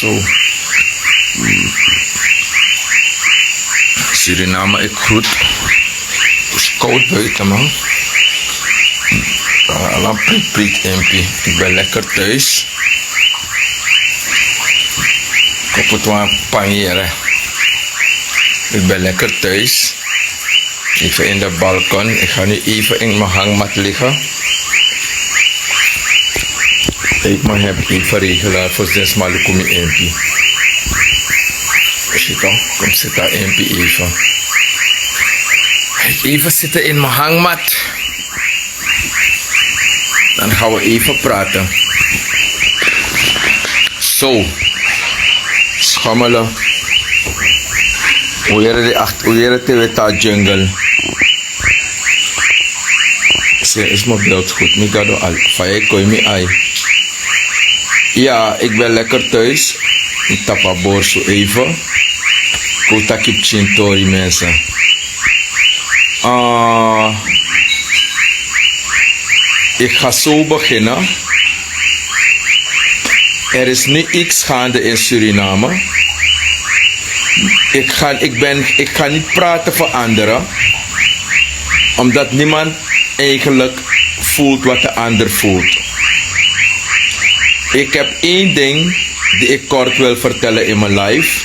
Zo. Suriname, ik groet. Het is koud buiten, man. Alam priet MP. Ik ben lekker thuis. Ik heb het wel panjeren. Ik ben lekker thuis. Even in de balkon. Ik ga nu even in mijn hangmat liggen. Ik mag heb even regelaar voor 6 maanden kom je MP. Zit dan? Kom zitten MP even. Even zitten in mijn hangmat. Dan gaan we even praten. Zo. Schommelen. Hoe je het in jungle? Is mijn beeld goed? Ik ga door al. Van kon je me ai. Ja, ik ben lekker thuis. Ik tap een boor zo even. Kota kip chintori mensen. Ik ga zo beginnen. Er is nu iets gaande in Suriname. Ik ga niet praten voor anderen. Omdat niemand eigenlijk voelt wat de ander voelt. Ik heb één ding die ik kort wil vertellen in mijn life.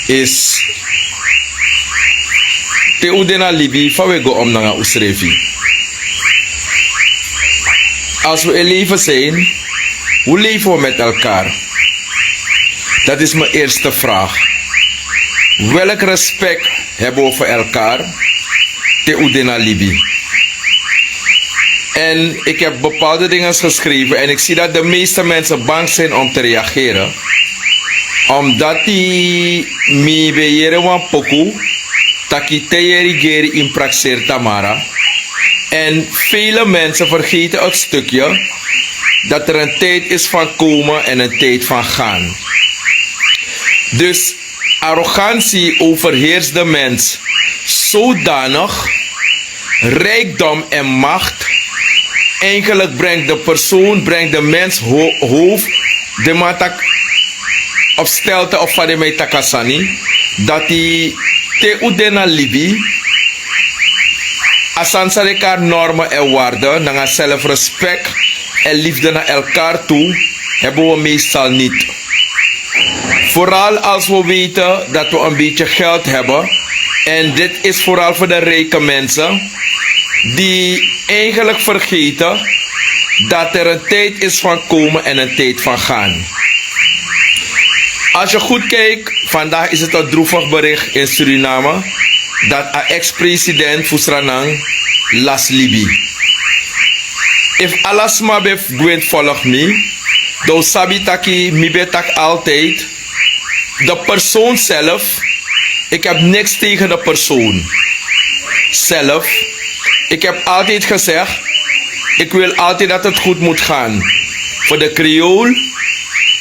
Is... Te udena libi van we go om naar Usrevi. Als we in leven zijn, hoe leven we met elkaar? Dat is mijn eerste vraag. Welk respect hebben we voor elkaar? Te udena libi. En ik heb bepaalde dingen geschreven en ik zie dat de meeste mensen bang zijn om te reageren. Omdat die mi beyere wan poku, taki teyeri geri in praxeer tamara. En vele mensen vergeten het stukje dat er een tijd is van komen en een tijd van gaan. Dus arrogantie overheerst de mens zodanig, rijkdom en macht. Eigenlijk brengt de mens hoofd, de matak op stelte of van de metakasani, dat hij te udena libi, asansa elkaar normen en waarden, naar zelfrespect en liefde naar elkaar toe, hebben we meestal niet. Vooral als we weten dat we een beetje geld hebben, en dit is vooral voor de rijke mensen, die eigenlijk vergeten dat er een tijd is van komen en een tijd van gaan. Als je goed kijkt, vandaag is het een droevig bericht in Suriname dat een ex-president Fusranang las Libi. If alles maar begint volg me, dan sabi taki mi betak altijd de persoon zelf. Ik heb niks tegen de persoon zelf. Ik heb altijd gezegd, ik wil altijd dat het goed moet gaan. Voor de Creool,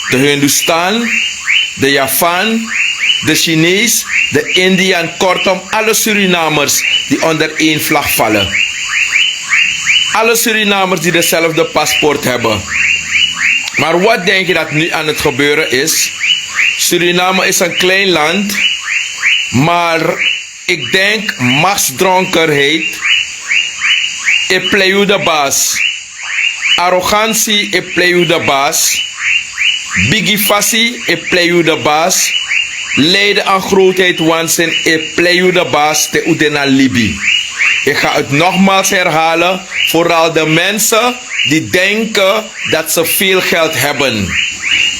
de Hindustan, de Javaan, de Chinees, de Indiaan, kortom alle Surinamers die onder één vlag vallen. Alle Surinamers die dezelfde paspoort hebben. Maar wat denk je dat nu aan het gebeuren is? Suriname is een klein land, maar ik denk machtsdronkenheid. Ik play u de baas. Arrogantie, ik play u de baas. Bigifassie, ik play u de baas. Lijden aan grootheid, waanzin, ik play u de baas te udena libi. Ik ga het nogmaals herhalen. Vooral de mensen die denken dat ze veel geld hebben.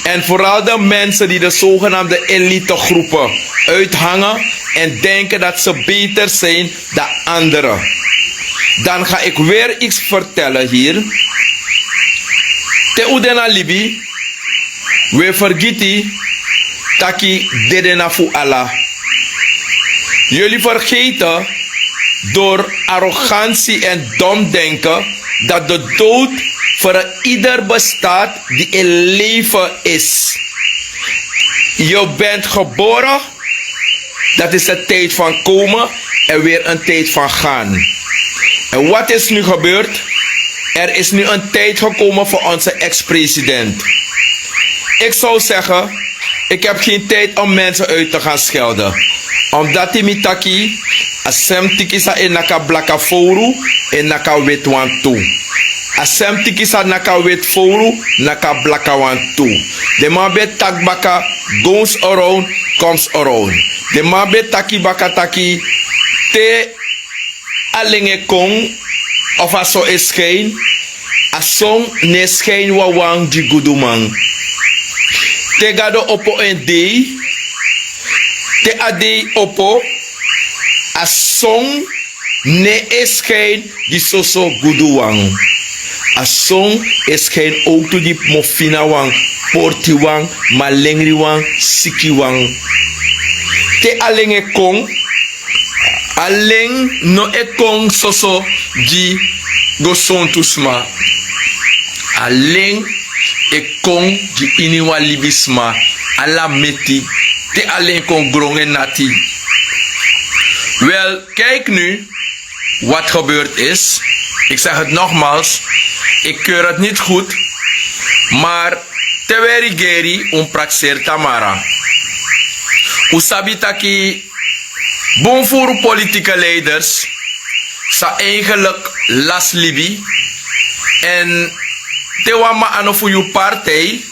En vooral de mensen die de zogenaamde elitegroepen uithangen en denken dat ze beter zijn dan anderen. Dan ga ik weer iets vertellen hier. Te udena libi. We vergeten taki dedena fu Allah. Jullie vergeten door arrogantie en domdenken dat de dood voor ieder bestaat die in leven is. Je bent geboren, dat is de tijd van komen en weer een tijd van gaan. En wat is nu gebeurd? Er is nu een tijd gekomen voor onze ex-president. Ik zou zeggen, Ik heb geen tijd om mensen uit te gaan schelden. Omdat die mitaki, asem tikisa in naka blaka foru, en naka wetwan toe. Asem tikisa naka wet foru, naka blaka wan toe. De man bet tak baka, goes around, comes around. De man bet taki baka taki, te alenge kong, of aso is geen, asong ne schijn wawang di gudumang. Te gado opo en dei, te adei opo, asong ne eschijn di soso guduwang. Asong eschijn ook to di mofinawang, portiwang, malengriwang, sikiwang. Te alenge kong, aleng no e kong soso di gosontusma. Aleng e kong di iniwa libisma ala meti te alleen kon grongen nati. Wel, kijk nu wat gebeurd is. Ik zeg het nogmaals, ik keur het niet goed, maar teweri geri praxer tamara. Usabitaki bonvoer politieke leiders sa eigenlijk las libi en tewama ano voor uw partij,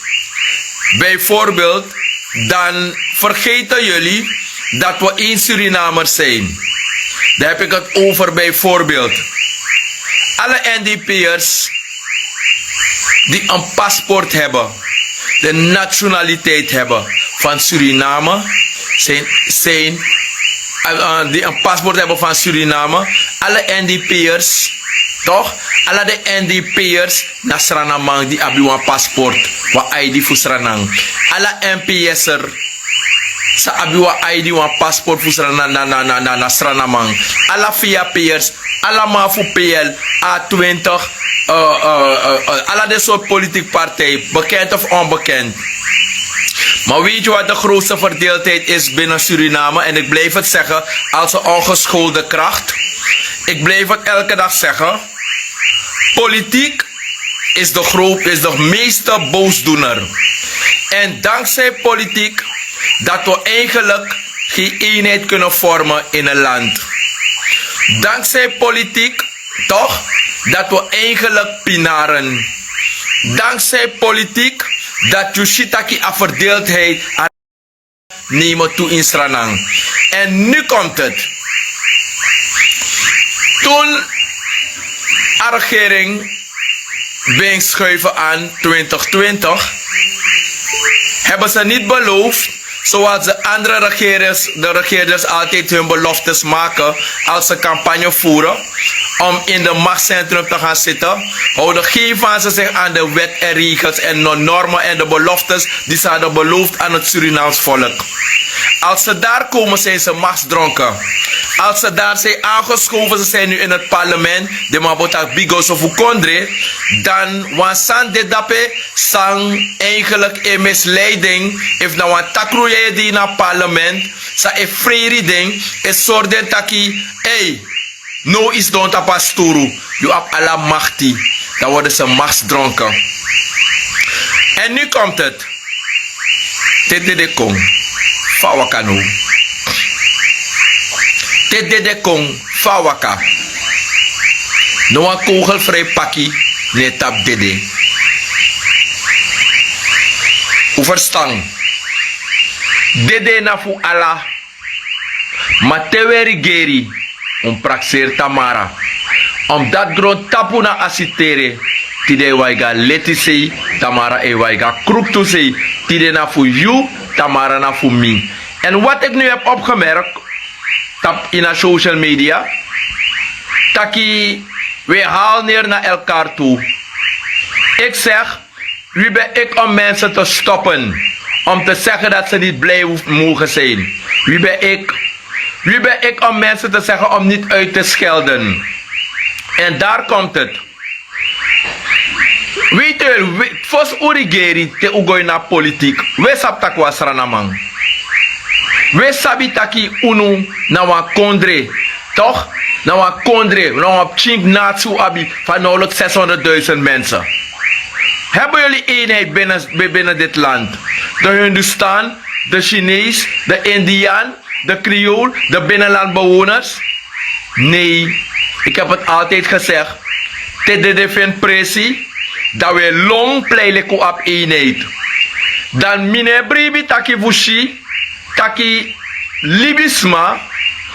bijvoorbeeld, dan vergeten jullie dat we één Surinamers zijn. Daar heb ik het over bijvoorbeeld. Alle NDP'ers die een paspoort hebben, de nationaliteit hebben van Suriname, die een paspoort hebben van Suriname, alle NDP'ers, toch? Alle de NDP'ers na Sranamang die hebben een paspoort, wat ID voor Sranang. Alle NPS'er, sa hebben een ID, een paspoort voor Sranang na Sranamang. Alle VAP'ers, allemaal voor PL, A20, alle de soort politieke partijen, bekend of onbekend. Maar weet je wat de grootste verdeeldheid is binnen Suriname? En ik blijf het zeggen als een ongeschoolde kracht. Ik blijf het elke dag zeggen. Politiek is de meeste boosdoener. En dankzij politiek dat we eigenlijk geen eenheid kunnen vormen in een land. Dankzij politiek, toch, dat we eigenlijk pinaren. Dankzij politiek dat Yushitaki a verdeeldheid nemen toe in Sranang. En nu komt het. Toen de regering ging schuiven aan 2020, hebben ze niet beloofd, zoals de andere regeerders altijd hun beloftes maken als ze campagne voeren, om in de machtscentrum te gaan zitten, houden geen van ze zich aan de wet en regels en de normen en de beloftes die ze hadden beloofd aan het Surinaams volk. Als ze daar komen, zijn ze machtsdronken. Als ze daar zijn aangeschoven, ze zijn nu in het parlement, de Mabotak Bigos of Ukondre, dan wansan de dape sang eigenlijk in misleiding, if na wan takroeje die na parlement, sa e free ding, is soorden taki, no is don tapasturu, you have alla machti, dan worden ze machtsdronken. En nu komt het. Tede kong, fawaka no. Tede kong, fawaka. No een kogelvrij pakkie, ne tap dede. Overstang. Dede na fu ala. Mateweri geri. Praxer tamara. Omdat dron tapu na asitere. Tide waiga leti sei. Tamara e waiga kruktu sei. Tide na fu you. Tamara na fu mi. En wat ik nu heb opgemerkt. Tap in de social media. Taki. We halen neer naar elkaar toe. Ik zeg. Wie ben ik om mensen te stoppen? Om te zeggen dat ze niet blij mogen zijn. Wie ben ik? Wie ben ik om mensen te zeggen om niet uit te schelden? En daar komt het. Weet je, fos urigeri te ugoy na politiek. We saptak was ranamang. We sabitaki unu na wan kondre. Toch? Na wan kondre. Na wan chink natsu abi van nauwelijks 600.000 mensen. Hebben jullie eenheid binnen dit land? De Hindustan de Chinees, de Indiaan, de Creool, de binnenlandbewoners? Nee, ik heb het altijd gezegd. Dit defend pressie dat we long pleiten op eenheid. Dan mine bribi taki vushi, taki libisma.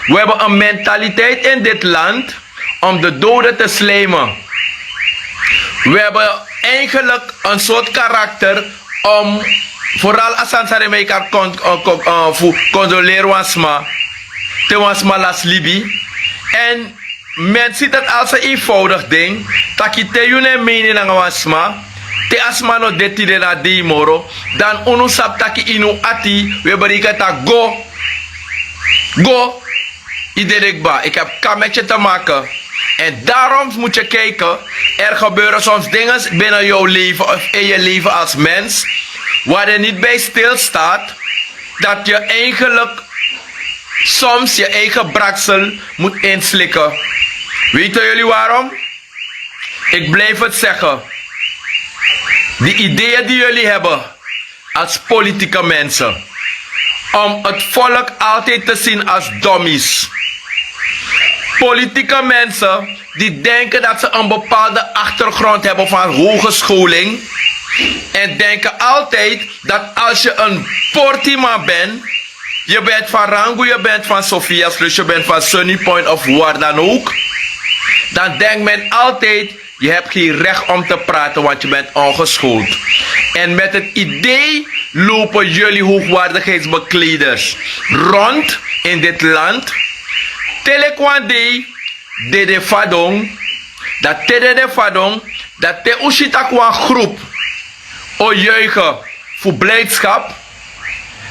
We hebben een mentaliteit in dit land om de doden te slijmen. We hebben eigenlijk een soort karakter om, vooral als we elkaar condoleren wasma, te wasma las Libi. En men ziet het als een eenvoudig ding, dat je te june mening aan wasma, te asma no detide na di moro, dan unu sap taki inu ati, we bereiken dat go, iedereen. Ik heb kametje te maken. En daarom moet je kijken, er gebeuren soms dingen binnen jouw leven of in je leven als mens, waar je niet bij stilstaat, dat je eigenlijk soms je eigen braksel moet inslikken. Weten jullie waarom? Ik blijf het zeggen. Die ideeën die jullie hebben als politieke mensen, om het volk altijd te zien als dummies. Politieke mensen die denken dat ze een bepaalde achtergrond hebben van hogescholing. En denken altijd dat als je een Portima bent, je bent van Rango, je bent van Sophia's Lust, je bent van Sunny Point of waar dan ook. Dan denkt men altijd, je hebt geen recht om te praten, want je bent ongeschoold. En met het idee lopen jullie hoogwaardigheidsbekleders rond in dit land. Telekwande de fadong, dat de fadong, dat te ushitakwa groep o juichen voor blijdschap,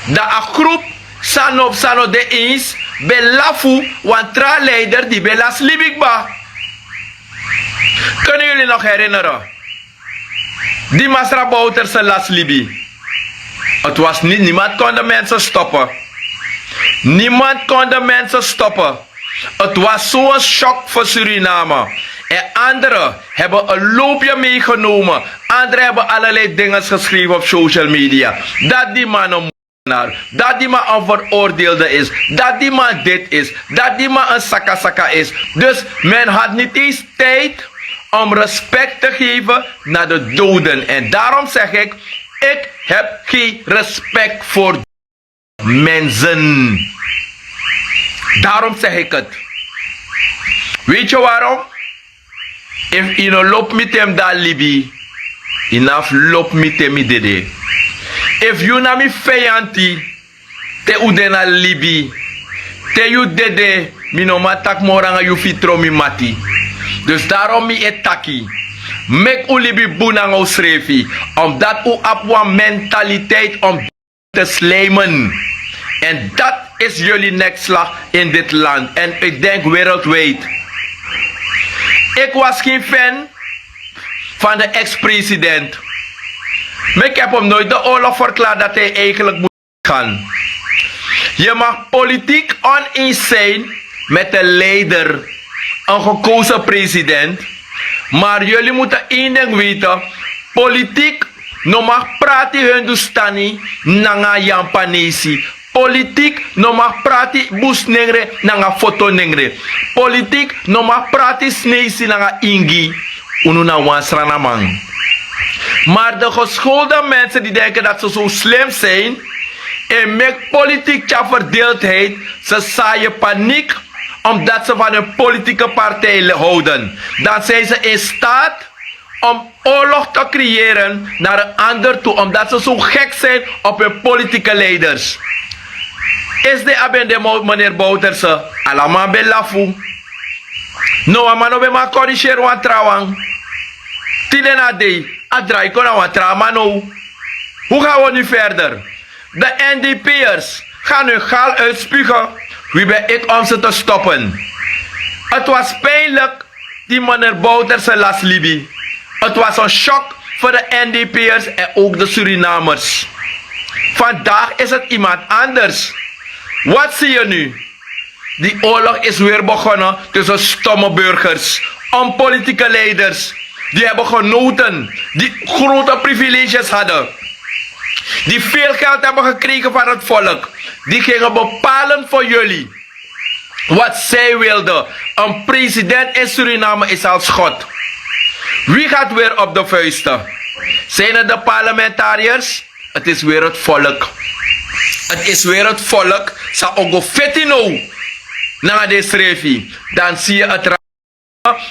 dat een groep sano de eens belafu wantra leider die belas libikba. Kunnen jullie nog herinneren? Die Masra Bouterse las Libi. Het was niet, niemand kon de mensen stoppen. Niemand kon de mensen stoppen. Het was zo'n shock voor Suriname. En anderen hebben een loopje meegenomen. Anderen hebben allerlei dingen geschreven op social media. Dat die man een moordenaar, dat die man een veroordeelde is, dat die man dit is, dat die man een saka is. Dus men had niet eens tijd om respect te geven naar de doden. En daarom zeg ik heb geen respect voor mensen. Daarom zeg ik het. Weet je waarom? If you no loop met hem da Libi, enough loop met hem dede. If you na mi feyanti, te udena Libi, te you dede, mi no matak moranga you fitro mi mati. Dus daarom mi etaki. Mek u Libi bunang o srefi, omdat u apwa mentaliteit om te slijmen. En dat is jullie nekslag in dit land. En ik denk wereldwijd. Ik was geen fan van de ex-president. Maar ik heb hem nooit de oorlog verklaard dat hij eigenlijk moet gaan. Je mag politiek oneens zijn met de leider, een gekozen president. Maar jullie moeten één ding weten. Politiek no mag praten Hindustani nanga Jampanesi. Politiek no mag prati bus nengre nanga foto nengre. Politiek no mag prati sneesi nanga ingi. Ununa wansrana man. Maar de geschoolde mensen die denken dat ze zo slim zijn en met politiek verdeeldheid, ze zaaien paniek omdat ze van een politieke partij houden. Dan zijn ze in staat om oorlog te creëren naar een ander toe, omdat ze zo gek zijn op hun politieke leiders. Is de abende meneer Bouterse allemaal belafu? No, amano be ma corrigeren wan trouwang. Tilena de, adrai kona wan trouwang. Hoe gaan we nu verder? De NDP'ers gaan hun gaal uitspugen. Wie ben ik om ze te stoppen? Het was pijnlijk, die meneer Bouterse las Libi. Het was een shock voor de NDP'ers en ook de Surinamers. Vandaag is het iemand anders. Wat zie je nu? Die oorlog is weer begonnen tussen stomme burgers, onpolitieke leiders. Die hebben genoten, die grote privileges hadden. die veel geld hebben gekregen van het volk, die gingen bepalen voor jullie wat zij wilden. Een president in Suriname is als God. Wie gaat weer op de vuisten? Zijn het de parlementariërs? Het is weer het volk. Het is weer het volk. Sa ogo fetino na de schreefie. Dan zie je het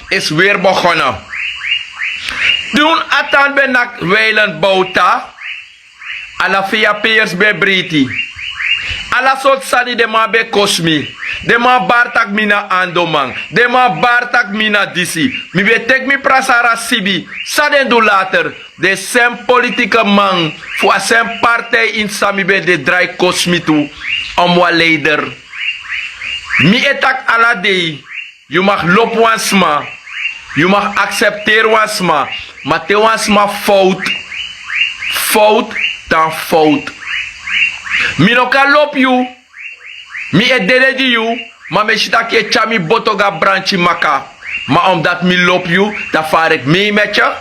is weer begonnen. Toen atan ben nak weilen bouta. Ala via peers be briti. Ala sot sani de ma be kosmi. De ma bartak mina andomang. De ma bartak mina disi. Mi be tek mi prasara sibi. Saden do later. De sem politieke man. Voor sem partij in sami be de draai kosmi toe. Om wa leider. Mi etak ala dei. Je mag lopen wansma. Je mag accepteren wansma. Maar te wansma fout. Fout dan fout. Mi no kan lop you. Mi e dede di you. Maar me shita ke chami botoga branchi maka. Maar omdat mi lop you, dan vaar ik mee met je.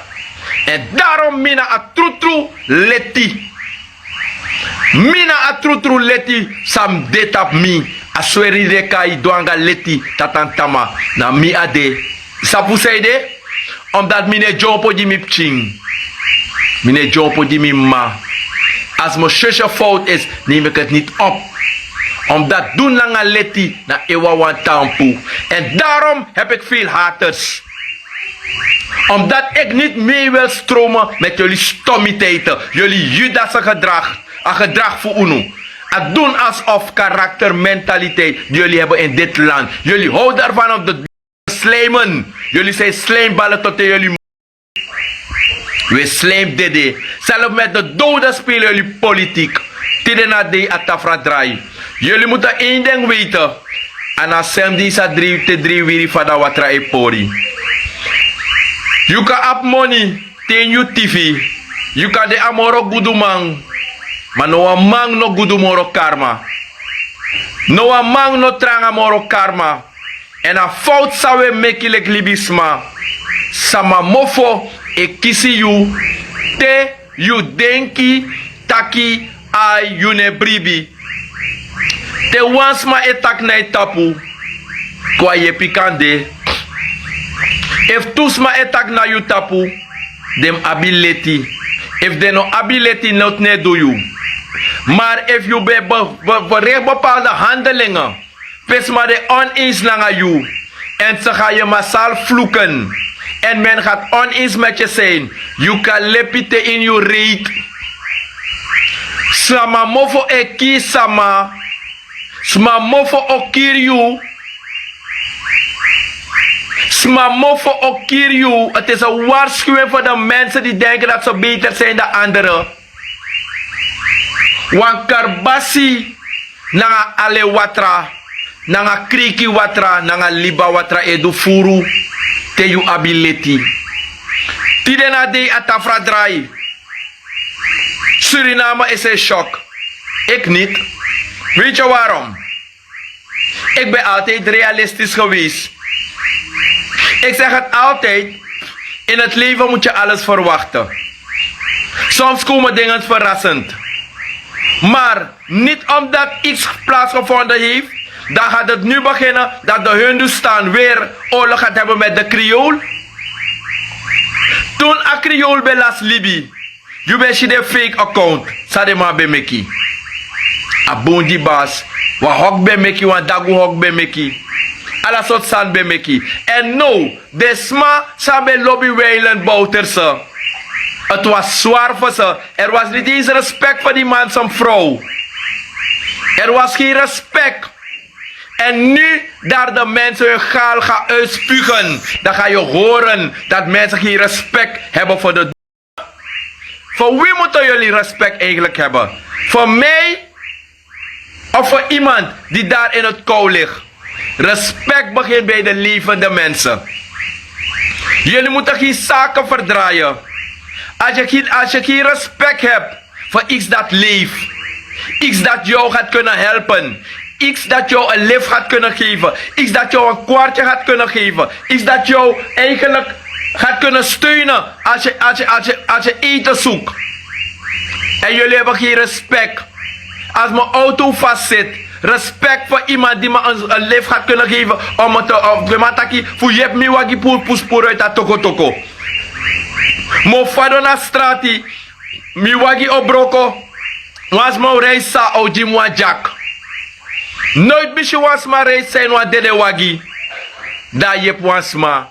En daarom mina a trutru leti. Mina a trutru leti sam detap mi. A sweri de kai doanga leti tatantama. Na mi ade. Sapu seide? Omdat mine jompo di mi pching. Mine jompo di mi ma. Als mijn zusje fout is, neem ik het niet op. Omdat doen lange leti na ewa wan tampu. En daarom heb ik veel haters. Omdat ik niet mee wil stromen met jullie stommiteiten. Jullie Judase gedrag. Een gedrag voor UNO. Het doen alsof karaktermentaliteit die jullie hebben in dit land. Jullie houden ervan om de slijmen. Jullie zijn slijmballen tot in jullie. We slijm dede. Zelf met de doden spelen jullie politiek. Tide na de atafra draai. Jullie moeten één ding weten. En als sem die sa drie wiri fada watra e pori. You can up money. Ten you TV. You can de amoro gudumang. Maar no a mang no gudumoro karma. No a mang no tranga moro karma. En a fout sawe mekilek libisma. Sama mofo e kisi you. Te you denki taki ai yune bribi. Te wansma etak na tapu. Kwa ye pikande. If tusma etak na you tapu. Dem ability. If they no ability not ne do you. Maar if you be bepaalde handelingen. Pes maar de oneens naar you. En ze gaan je massaal vloeken. En men gaat oneens met je zijn. You kan lepite in je reet. Sama mofo eki sama. Sma mofo okir you. Sma mofo okir you. Het is een waarschuwing voor de mensen die denken dat ze beter zijn dan anderen. Wan karbasi nanga ale watra. Nanga kriki watra. Nanga liba watra edu furu. Te you ability. Tidena de atafra draai. Suriname is een shock. Ik niet. Weet je waarom? Ik ben altijd realistisch geweest. Ik zeg het altijd. In het leven moet je alles verwachten. Soms komen dingen verrassend. Maar niet omdat iets plaatsgevonden heeft. Dan gaat het nu beginnen dat de Hindustan weer oorlog gaat hebben met de Creool. Toen a Creool belas Libi. Je bent de fake account. Sadema bemeki. A bondi bas. Wa hok bemeki, wa dagu hok bemeki. Alla soort san bemeki. En no, desma sabe lobby weilen bouterse. Het was zwaar voor ze. Er was niet eens respect voor die man zijn vrouw. Er was geen respect. En nu, daar de mensen hun gaal gaan uitspugen, dan ga je horen dat mensen geen respect hebben voor de. Voor wie moeten jullie respect eigenlijk hebben? Voor mij? Of voor iemand die daar in het kou ligt? Respect begint bij de levende mensen. Jullie moeten geen zaken verdraaien. Als je geen respect hebt voor iets dat leeft, iets dat jou gaat kunnen helpen, iets dat jou een lift gaat kunnen geven, iets dat jou een kwartje gaat kunnen geven, iets dat jou eigenlijk gaat kunnen steunen als je eten zoekt. En jullie hebben geen respect. Als mijn auto vastzit, respect voor iemand die me een lift gaat kunnen geven om het te voor je hebt me wagi poes uit dat toko. Mo fado na strati, mi wagi obroko, was mo reis sa oji mo jack. Nooit bisje was ma reis zijn wa dede wagi. Da yep was ma.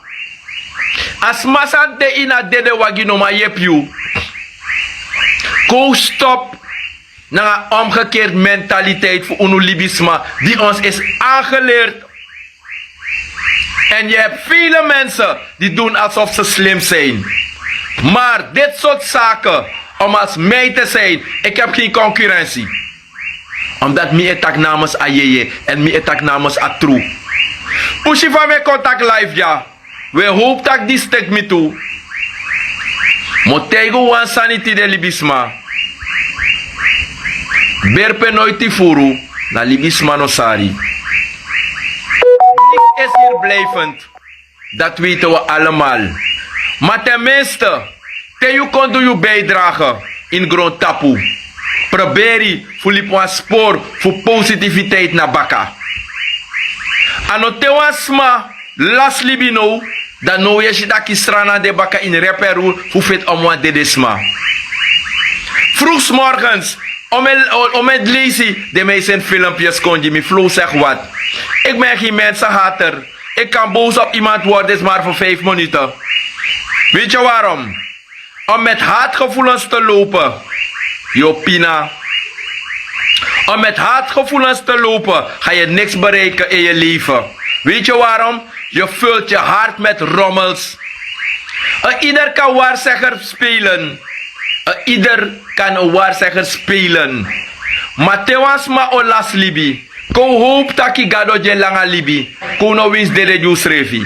As ma san de ina dede wagi no ma yep you. Go stop na een omgekeerd mentaliteit voor onolibisme die ons is aangeleerd. En je hebt vele mensen die doen alsof ze slim zijn. Maar dit soort zaken, om als mij te zijn, ik heb geen concurrentie. Omdat mij etak namens Ayeye en mij etak namens Atru. Pushi van mijn contact live ja. We hopen dat die stek me toe. Motego wan sanity de libisma. Berpe nooit die furu na libisma no sari. Niks is hier blijvend. Dat weten we allemaal. Maar tenminste, te kon doe je bijdrage in grond tapu. Probeer voor een spoor voor positiviteit naar baka. Ano te wasma las libino, dan no je dat kistrana de baka in reperu voor fit omwa de desma. Vroegs morgens, om het lezen, de meeste filmpjes kon je me flow zeg wat. Ik ben geen mensenhater. Ik kan boos op iemand worden, is maar voor 5 minuten. Weet je waarom? Om met haatgevoelens te lopen. Jopina. Om met haatgevoelens te lopen, ga je niks bereiken in je leven. Weet je waarom? Je vult je hart met rommels. Ieder kan waarzegger spelen. Ieder kan een waarzegger spelen. Maar tewans ma olas libi. Ko hoop taki gado je langa libi. Ko no wins de reduce revi.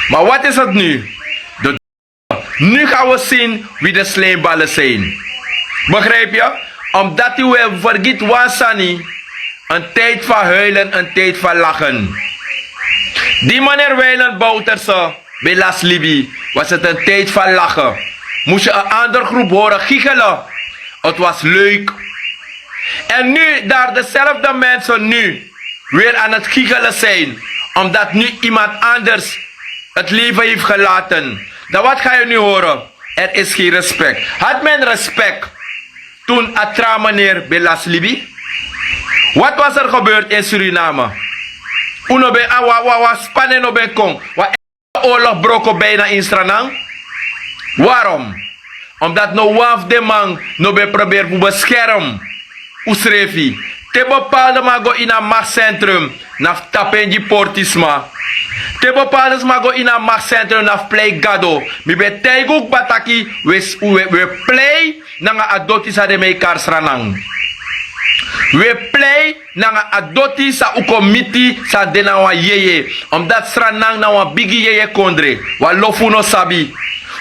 Maar wat is het nu? Nu gaan we zien wie de slijmballen zijn. Begrijp je? Omdat u vergeet wasani. Een tijd van huilen, een tijd van lachen. Die meneer Wijlen Bouterse, bij Las Libi, was het een tijd van lachen. Moest je een andere groep horen giechelen. Het was leuk. En nu, daar dezelfde mensen nu weer aan het giechelen zijn. Omdat nu iemand anders het leven heeft gelaten. Dan wat ga je nu horen? Er is geen respect. Had men respect toen Atra meneer bij Las Libi? Wat was er gebeurd in Suriname? Uno be wa spannen no ben kong. Wa oorlog broko bijna in Stranang. Waarom? Omdat no waf de man no be probeer te beschermen. Usrefi. Te bepaalde mago in een machtscentrum. Naf tapenji portisma. Te bepaalde mago in een machtscentrum naf play gado. Mi be teiguk bataki. We play nanga adoti sa de mekar Stranang. We play na adoti sa ukomiti sa denawa yeye. Omdat Stranang na wa bigi yeye kondre. Wa lofu no sabi.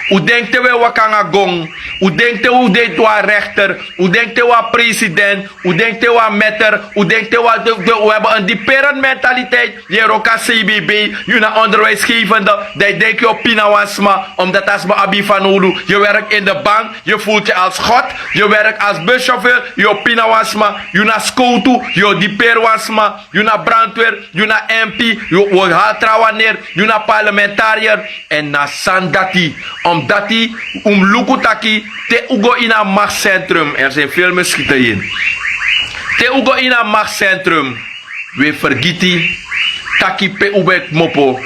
U denkt we wakanga gong. U denkt u deed wa rechter. U denkt wa president. U denkt wa metter. U denkt we hebben een dieperend mentaliteit. Je roka CBB. Je na onderwijsgevende. Dat denk je op Pina Wasma. Omdat als me abi van Ulu. Je werkt in de bank. Je voelt je als God. Je werkt als buschauffeur. Je op Pina Wasma. Je na scoutu. Je dieper Wasma. Je na brandweer. Je na MP. Je haalt trouwen neer. Je na parlementariër. En na Sandati. Omdat die Lukutaki te ugo in een machtscentrum. Er zijn veel mischieten in. Te ugo in een machtscentrum. We vergeten taki pe ubek mopo.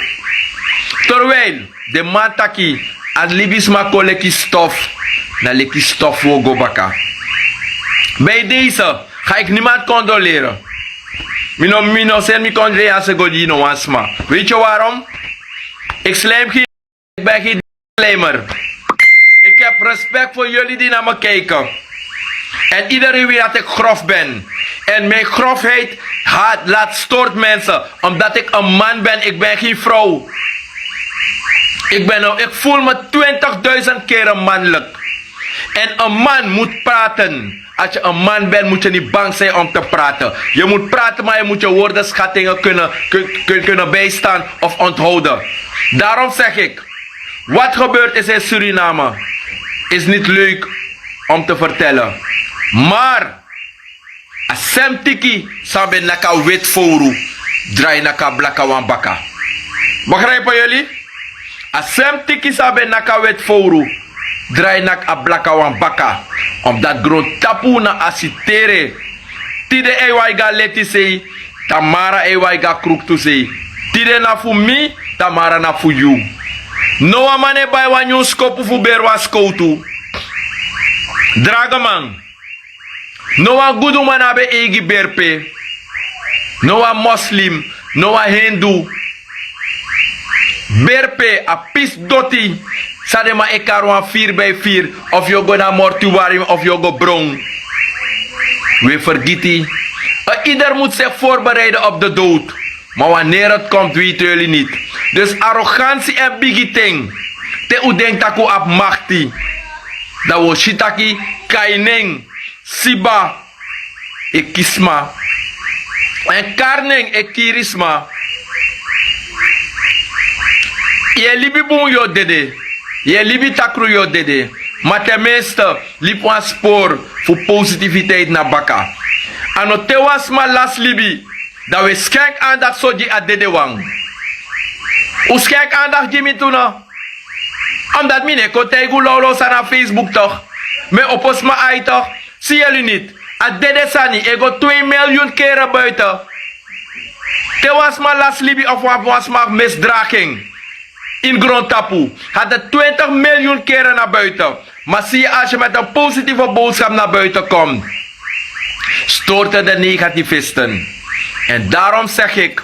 Terwijl de man taki aan libisma koleki stof. Na leki stof wo go baka. Bij deze ga ik niemand condoleren. Mino sen mi condoleren als ik no wasma. Weet je waarom? Ik slijm geen. Ik ben geen slijmer. Ik heb respect voor jullie die naar me kijken. En iedereen weet dat ik grof ben. En mijn grofheid stoort mensen. Omdat ik een man ben, ik ben geen vrouw. Ik voel me 20.000 keren mannelijk. En een man moet praten. Als je een man bent, moet je niet bang zijn om te praten. Je moet praten, maar je moet je woordenschattingen kunnen bijstaan of onthouden. Daarom zeg ik, wat gebeurd is in Suriname, is niet leuk om te vertellen. Maar, asemtiki sabe naka wet foru, draai naka blaka wan baka. Begrijpen jullie? Asemtiki sabe naka wet foru, draai naka blaka wan baka. Omdat grond tapu na asitere. Tide ewaiga leti sei, tamara ewaiga kruktu sei. Tide na fu mi, tamara na fu you. No amane bai wanyu skopu fu berwa skoutu. Dragaman. No a gudu manabe egi berpe. No a Muslim. No a Hindu. Berpe a pis doti. Sadema ekarwa 4x4. Of je go na mortuarium of je go bron. We vergeten. Ieder moet zich voorbereiden op de dood. Maar wanneer het komt, weten jullie niet. Dus arrogantie en bigiting. Te u denkt dat u op machti. Dat we shitaki, kaining, siba, ekisma. En karning, ekirisma. Je libi boom yo dede. Je libi takru yo dede. Maar tenminste, liep een spoor voor positiviteit naar baka. En het was maar las libi. Dat we schenk aandacht zo die adede wang. Hoe schenk aandacht Jimmy toen nog? Omdat mine kon tegen lolo sana Facebook toch? Me opos ma ai toch? Zie jullie niet? Adede sani, ik go 2 miljoen keren buiten. Te was maar las libi of was maar misdraging. In grondtapu. Had het 20 miljoen keren naar buiten. Maar zie je als je met een positieve boodschap naar buiten komt. Stoorten de negativisten. En daarom zeg ik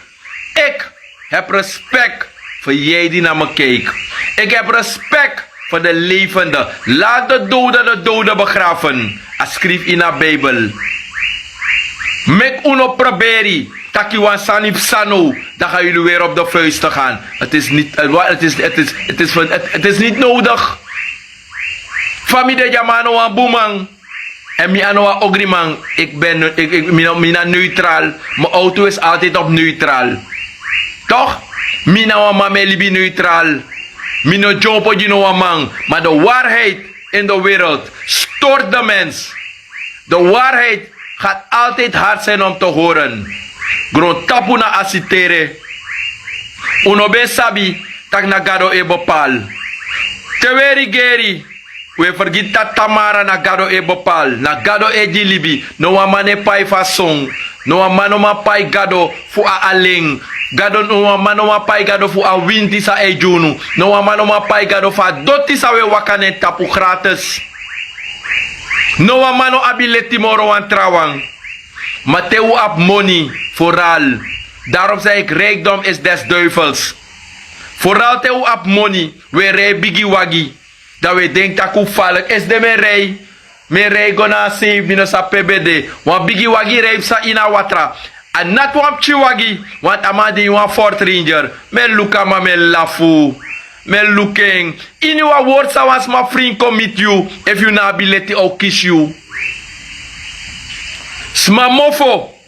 heb respect voor jij die naar me kijkt. Ik heb respect voor de levenden. Laat de doden begraven. Als schreef in de Bijbel. Mek uno proberi. Taki wan sanip sano. Dan gaan jullie weer op de vuisten gaan. Het is niet nodig. Familie Jamano wan boemang. En mi ano ogrimang, ik ben neutraal. Mijn auto is altijd op neutraal. Toch? Mina wa mame libi neutraal. Mino jompo jino wa man. Maar de waarheid in de wereld stoort de mens. De waarheid gaat altijd hard zijn om te horen. Grond tapu na asitere. Uno ben sabi, tak na gado e bepal. Teweri geri. We vergeten dat Tamara na gado e bepal. Na gado e jilibi. No wa mane pai fa song. No wa manoma pai gado fu a aling. Gado no wa manoma pai gado fu a winti sa e junu. No wa manoma pai gado fa doti sa we wakane tapu gratis. No wa mano abileti moro wan trawang. Mateu ap money. Vooral. Daarom zei ik rijkdom is des duivels. Vooral teu ap money. We rei bigi wagi. Dat we denken dat ik vallen is de mijn rij gonna save me sa PBD. Want bigi wagi rij sa ina watra. En not wan chiwagi. Want amadi wan Fort Ranger. Men luka ma men lafu. Men looking. In your words sa was my friend commit you. If you na ability or kiss you. Smamofo.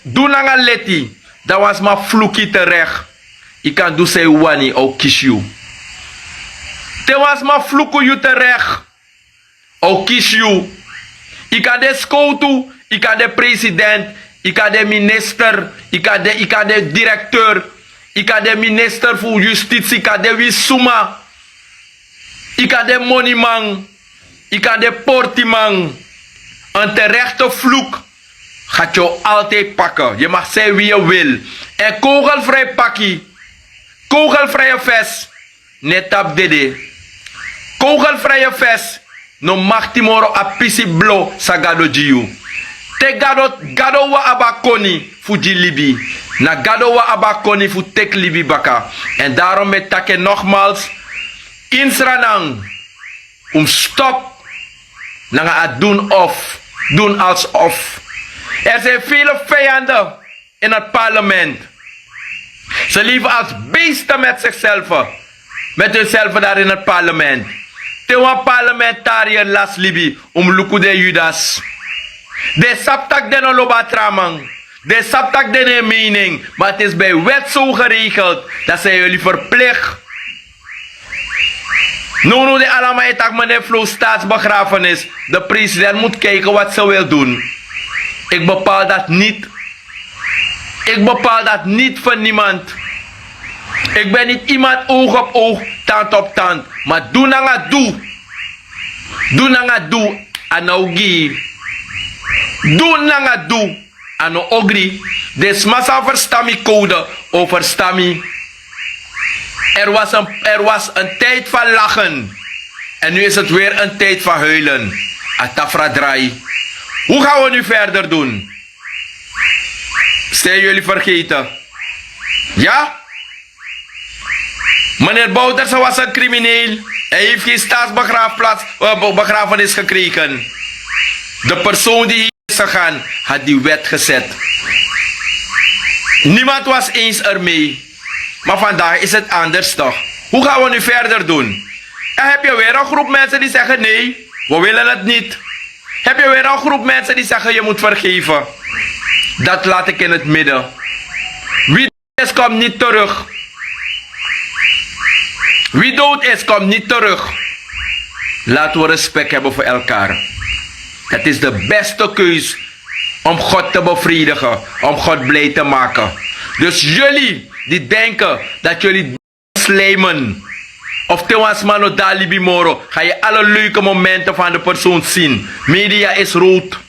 Doe na leti. Dat was my fluki terecht. Ik kan doen say wani or kiss you. Te was ma fluku you terecht. O kies you. Ik kan de skoutu. Ik kan de president. Ik kan de minister. Ik kan de directeur. Ik kan de minister voor justitie. Ik kan de wisuma. Ik kan de moneyman. Ik kan de portiman. Een terechte vloek gaat jou altijd pakken. Je mag zijn wie je wil. En kogelvrij pakkie. Kogelvrije vest. Net op dede. Kogelvrije vest. No mag timoro a pisi blo sa gado jiu. Te gado wa abakoni fu libi. Na gado wa abakoni fu tek libi baka. En daarom met take nogmaals. Insranang. Stop. Nanga a doen of. Doen alsof. Er zijn vele vijanden in het parlement. Ze leven als beesten met zichzelf. Met hunzelf daar in het parlement. Tewa parlementariër las libi luku de Judas. De saptak den loba tramang. De saptak den mening. Maar het is bij wet zo geregeld dat zij jullie verplicht Nu de allemaal etak meneer Flo staatsbegrafenis. De president moet kijken wat ze wil doen. Ik bepaal dat niet. Ik bepaal dat niet voor niemand. Ik ben niet iemand oog op oog, tand op tand. Maar doe na nga doe. Doe na nga doe. Ano gi. Doe na nga doe. Ano ogri. Des massa verstami code over stami. Er was een tijd van lachen. En nu is het weer een tijd van huilen. Atafra draai. Hoe gaan we nu verder doen? Zijn jullie vergeten? Ja? Meneer Bouters was een crimineel. Hij heeft geen staatsbegrafenis gekregen. De persoon die hier is gegaan, had die wet gezet. Niemand was eens ermee. Maar vandaag is het anders toch? Hoe gaan we nu verder doen? En heb je weer een groep mensen die zeggen nee, we willen het niet. Heb je weer een groep mensen die zeggen je moet vergeven. Dat laat ik in het midden. Wie dood is, komt niet terug. Wie dood is, komt niet terug. Laten we respect hebben voor elkaar. Het is de beste keus om God te bevredigen, om God blij te maken. Dus jullie die denken dat jullie slijmen, of tewas mano dali bimoro, ga je alle leuke momenten van de persoon zien. Media is rood.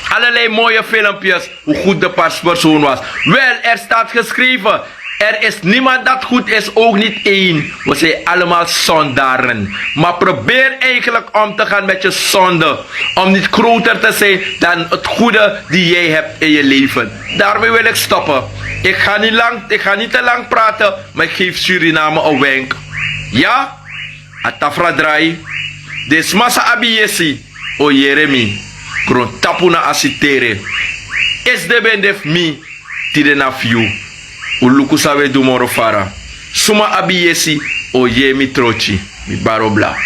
Allerlei mooie filmpjes, hoe goed de persoon was. Wel, er staat geschreven, er is niemand dat goed is, ook niet één. We zijn allemaal zondaren. Maar probeer eigenlijk om te gaan met je zonde. Om niet groter te zijn dan het goede die jij hebt in je leven. Daarmee wil ik stoppen. Ik ga niet te lang praten, maar ik geef Suriname een wenk. Ja? Atafra draai. Des massa abiyesi. O Jeremy. Kron tapuna asitere. Is de bendef mi. Tide na fiu. Uluku sawe du moro fara. Suma abiyesi. O ye mi trochi. Mi barobla.